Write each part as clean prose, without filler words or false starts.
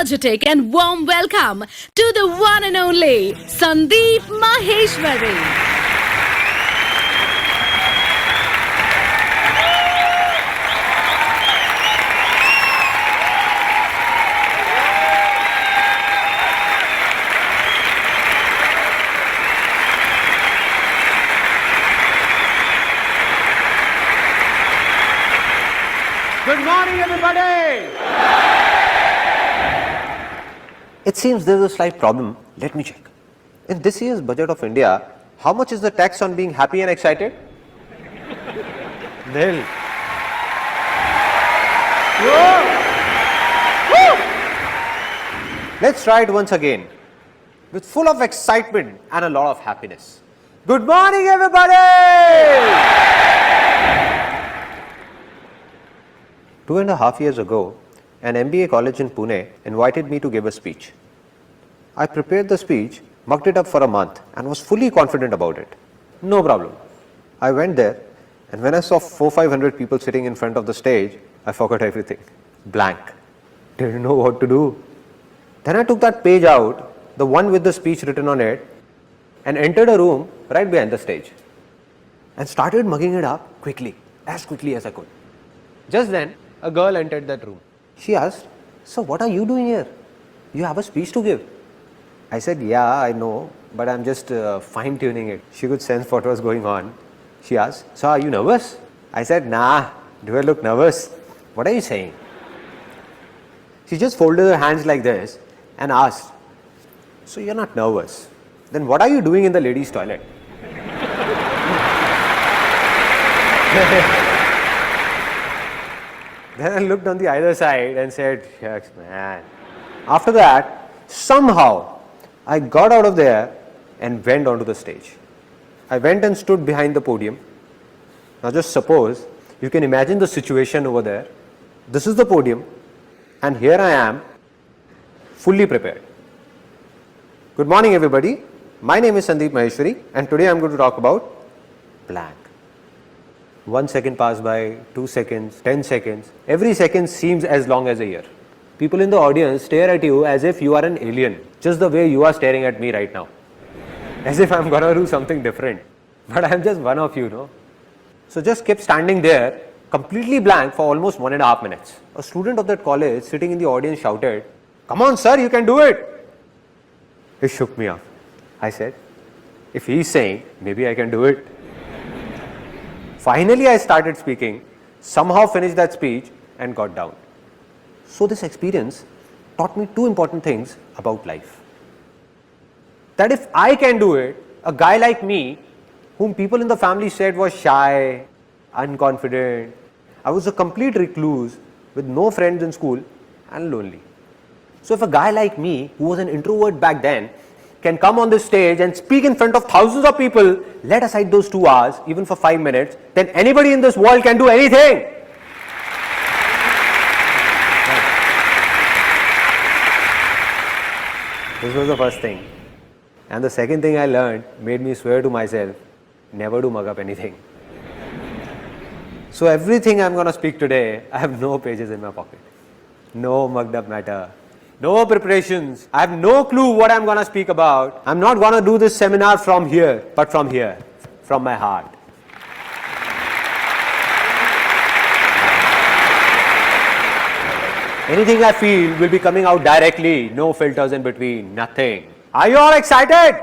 energetic and warm welcome to the one and only Sandeep Maheshwaraay. Good morning, everybody! It seems there is a slight problem. Let me check. In this year's budget of India, how much is the tax on being happy and excited? Nil. Let's try it once again, with full of excitement and a lot of happiness. Good morning, everybody! 2.5 years ago, an MBA college in Pune invited me to give a speech. I prepared the speech, mucked it up for a month and was fully confident about it. No problem. I went there and when I saw 400-500 people sitting in front of the stage, I forgot everything. Blank. Didn't know what to do. Then I took that page out, the one with the speech written on it, and entered a room right behind the stage and started mugging it up quickly as I could. Just then, a girl entered that room. She asked, "So what are you doing here? You have a speech to give." I said, "Yeah, I know, but I'm just fine-tuning it." She could sense what was going on. She asked, "So are you nervous?" I said, "Nah, do I look nervous? What are you saying?" She just folded her hands like this and asked, "So you're not nervous? Then what are you doing in the ladies' toilet?" Then I looked on the other side and said, "Shucks, man." After that, somehow, I got out of there and went onto the stage. I went and stood behind the podium. Now just suppose, you can imagine the situation over there. This is the podium and here I am, fully prepared. Good morning, everybody. My name is Sandeep Maheshwari and today I am going to talk about blank. 1 second passed by, 2 seconds, 10 seconds. Every second seems as long as a year. People in the audience stare at you as if you are an alien, just the way you are staring at me right now. As if I'm gonna do something different. But I'm just one of you, no? So just kept standing there, completely blank for almost 1.5 minutes. A student of that college sitting in the audience shouted, "Come on, sir, you can do it." It shook me up. I said, if he's saying, maybe I can do it. Finally, I started speaking, somehow finished that speech and got down. So this experience taught me 2 important things about life. That if I can do it, a guy like me, whom people in the family said was shy, unconfident, I was a complete recluse with no friends in school and lonely. So if a guy like me, who was an introvert back then, can come on this stage and speak in front of thousands of people, let aside those 2 hours, even for 5 minutes, then anybody in this world can do anything. This was the first thing. And the second thing I learned made me swear to myself, never to mug up anything. So everything I'm going to speak today, I have no pages in my pocket. No mugged up matter. No preparations. I have no clue what I'm going to speak about. I'm not going to do this seminar from here, but from here, from my heart. Anything I feel will be coming out directly, no filters in between, nothing. Are you all excited?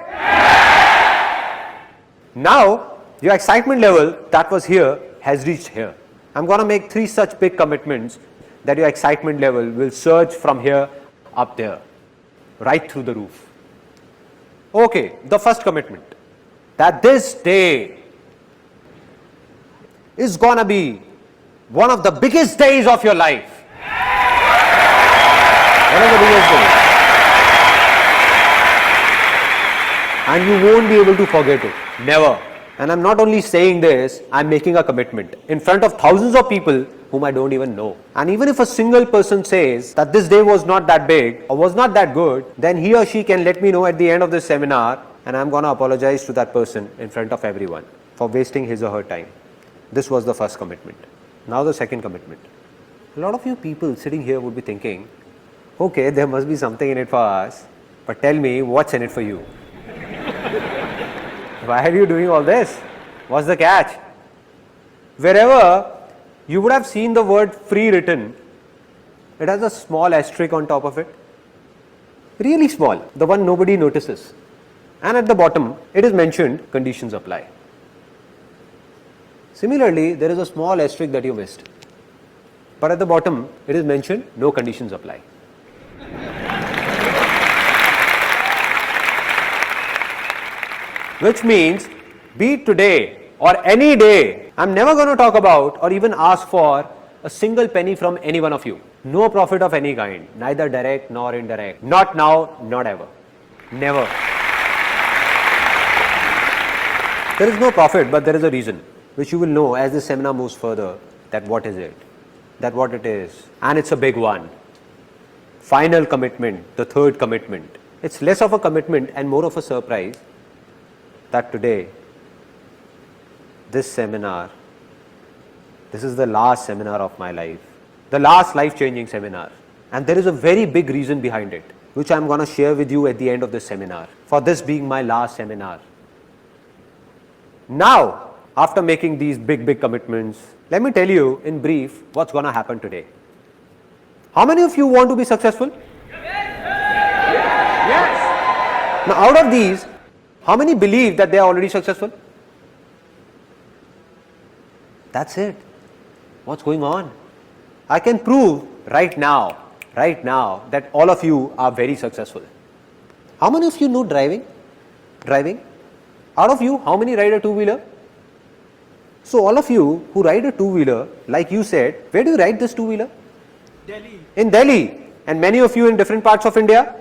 Now, your excitement level that was here has reached here. I'm going to make 3 such big commitments that your excitement level will surge from here up there, right through the roof. Okay, the first commitment, that this day is gonna be one of the biggest days of your life. One of the biggest days. And you won't be able to forget it, never. And I'm not only saying this, I'm making a commitment in front of thousands of people whom I don't even know. And even if a single person says that this day was not that big or was not that good, then he or she can let me know at the end of this seminar and I'm going to apologize to that person in front of everyone for wasting his or her time. This was the first commitment. Now the second commitment. A lot of you people sitting here would be thinking, Okay, there must be something in it for us, but tell me what's in it for you? Why are you doing all this? What's the catch? Wherever you would have seen the word free written, it has a small asterisk on top of it. Really small, the one nobody notices. And at the bottom, it is mentioned conditions apply. Similarly, there is a small asterisk that you missed. But at the bottom, it is mentioned no conditions apply. Which means, be it today or any day, I'm never going to talk about or even ask for a single penny from any one of you. No profit of any kind, neither direct nor indirect. Not now, not ever. Never. There is no profit, but there is a reason, which you will know as this seminar moves further, that what is it, that what it is. And it's a big one. Final commitment, the third commitment. It's less of a commitment and more of a surprise that today, this seminar, this is the last seminar of my life, the last life-changing seminar. And there is a very big reason behind it, which I'm going to share with you at the end of this seminar, for this being my last seminar. Now, after making these big commitments, let me tell you in brief what's going to happen today. How many of you want to be successful? Yes. Now, out of these, how many believe that they are already successful? That's it. What's going on? I can prove right now, that all of you are very successful. How many of you know driving? Out of you, how many ride a two-wheeler? So all of you who ride a two-wheeler, like you said, where do you ride this two-wheeler? Delhi. In Delhi. And many of you in different parts of India.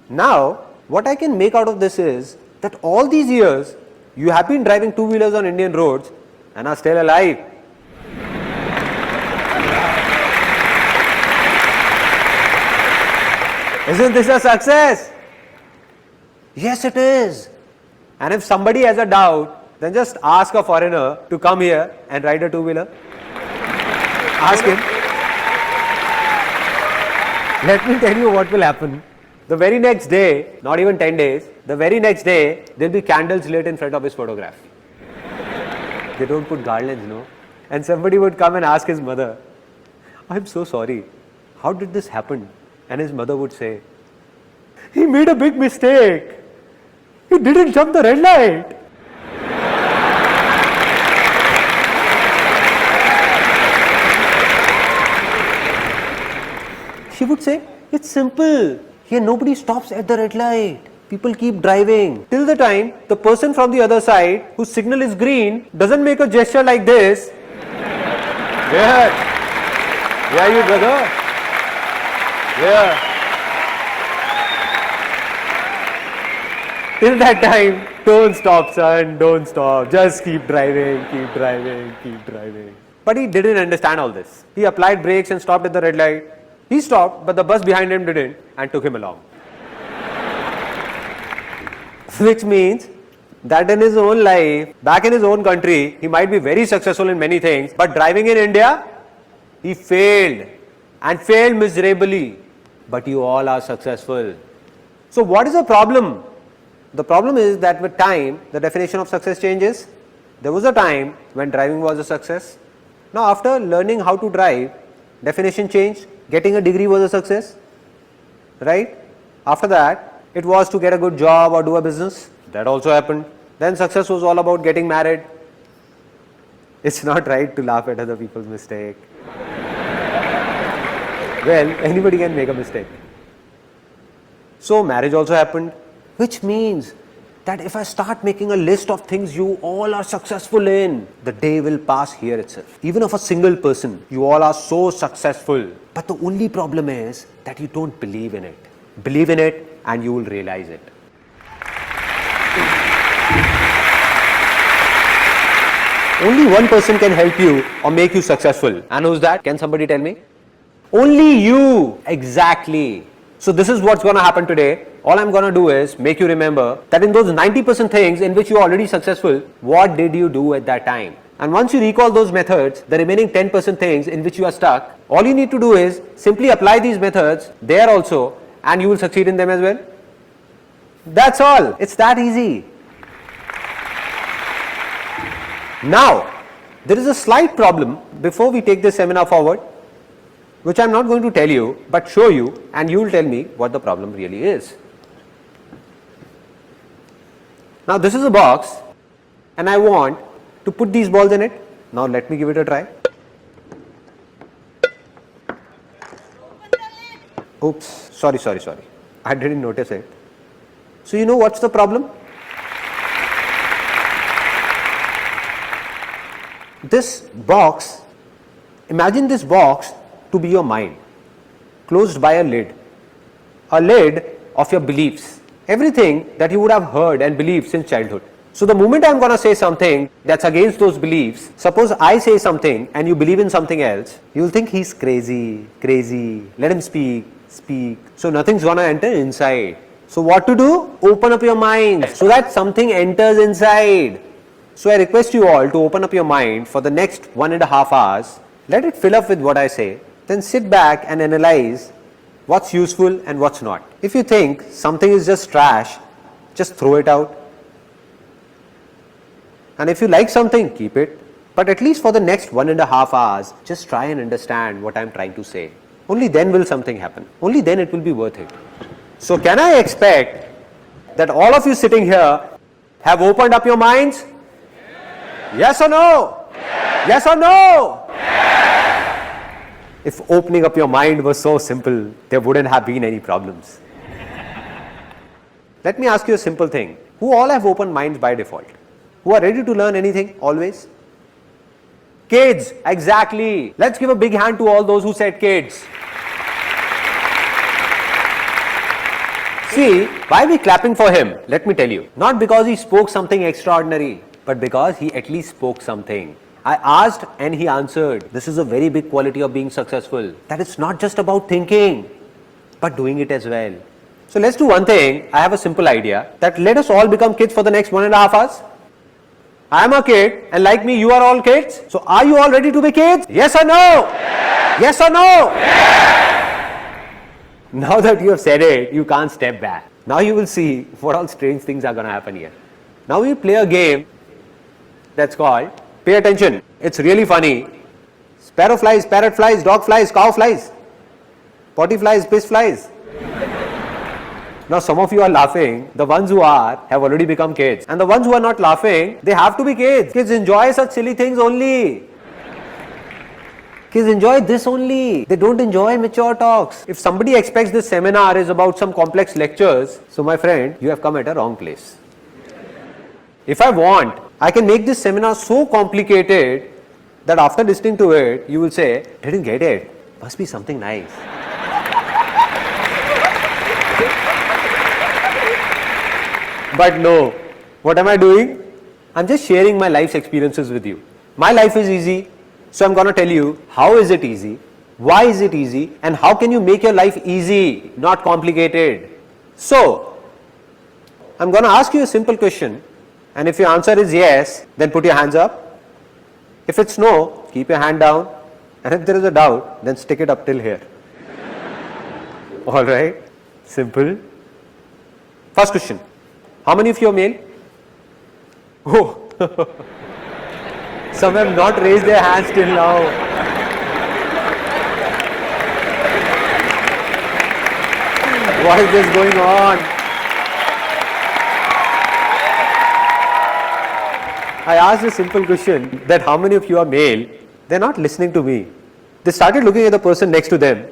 Now, what I can make out of this is that all these years, you have been driving two-wheelers on Indian roads and are still alive. Isn't this a success? Yes, it is. And if somebody has a doubt, then just ask a foreigner to come here and ride a two-wheeler. Ask him. Let me tell you what will happen. The very next day, not even 10 days, the very next day, there will be candles lit in front of his photograph. They don't put garlands, no? And somebody would come and ask his mother, I'm so sorry, how did this happen? And his mother would say, he made a big mistake. He didn't jump the red light. She would say, it's simple. Here nobody stops at the red light. People keep driving. Till the time the person from the other side whose signal is green doesn't make a gesture like this. Yeah. Yeah, you brother. Yeah. Till that time, don't stop, son, don't stop. Just keep driving. But he didn't understand all this. He applied brakes and stopped at the red light. He stopped, but the bus behind him didn't and took him along. Which means that in his own life, back in his own country, he might be very successful in many things, but driving in India, he failed and failed miserably. But you all are successful. So what is the problem? The problem is that with time, the definition of success changes. There was a time when driving was a success. Now after learning how to drive, definition changed. Getting a degree was a success, right? After that, it was to get a good job or do a business. That also happened. Then success was all about getting married. It's not right to laugh at other people's mistake. Well, anybody can make a mistake. So marriage also happened, which means that if I start making a list of things you all are successful in, the day will pass here itself. Even of a single person, you all are so successful. But the only problem is that you don't believe in it. Believe in it and you will realize it. Only one person can help you or make you successful. And who's that? Can somebody tell me? Only you. Exactly. So this is what's going to happen today. All I'm going to do is make you remember that in those 90% things in which you're already successful, what did you do at that time? And once you recall those methods, the remaining 10% things in which you are stuck, all you need to do is simply apply these methods there also, and you will succeed in them as well. That's all. It's that easy. Now, there is a slight problem before we take this seminar forward, which I am not going to tell you, but show you, and you will tell me what the problem really is. Now, this is a box, and I want to put these balls in it. Now, let me give it a try. Oops, sorry. I didn't notice it. So, you know what's the problem? This box, imagine this box to be your mind, closed by a lid of your beliefs, everything that you would have heard and believed since childhood. So the moment I'm going to say something that's against those beliefs, suppose I say something and you believe in something else, you'll think he's crazy, let him speak. So nothing's going to enter inside. So what to do? Open up your mind so that something enters inside. So I request you all to open up your mind for the next 1.5 hours. Let it fill up with what I say. Then sit back and analyze what's useful and what's not. If you think something is just trash, just throw it out. And if you like something, keep it. But at least for the next 1.5 hours, just try and understand what I'm trying to say. Only then will something happen. Only then it will be worth it. So can I expect that all of you sitting here have opened up your minds? Yes or no? Yes or no? If opening up your mind was so simple, there wouldn't have been any problems. Let me ask you a simple thing. Who all have open minds by default? Who are ready to learn anything always? Kids, exactly. Let's give a big hand to all those who said kids. See, why are we clapping for him? Let me tell you. Not because he spoke something extraordinary, but because he at least spoke something. I asked and he answered. This is a very big quality of being successful. That it's not just about thinking, but doing it as well. So let's do one thing. I have a simple idea that let us all become kids for the next 1.5 hours. I am a kid, and like me, you are all kids. So are you all ready to be kids? Yes or no? Yes or no? Now that you have said it, you can't step back. Now you will see what all strange things are going to happen here. Now we play a game that's called, pay attention, it's really funny. Sparrow flies, parrot flies, dog flies, cow flies, potty flies, piss flies. Now some of you are laughing. The ones who are have already become kids. And the ones who are not laughing, they have to be kids. Kids enjoy such silly things only. Kids enjoy this only. They don't enjoy mature talks. If somebody expects this seminar is about some complex lectures, so my friend, you have come at a wrong place. If I want, I can make this seminar so complicated that after listening to it, you will say, didn't get it. Must be something nice. But no, what am I doing? I'm just sharing my life's experiences with you. My life is easy, so I'm going to tell you how is it easy, why is it easy, and how can you make your life easy, not complicated. So, I'm going to ask you a simple question, and if your answer is yes, then put your hands up. If it's no, keep your hand down, and if there is a doubt, then stick it up till here. Alright, simple. First question. How many of you are male? Oh, some have not raised their hands till now. What is this going on? I asked a simple question that how many of you are male? They're not listening to me. They started looking at the person next to them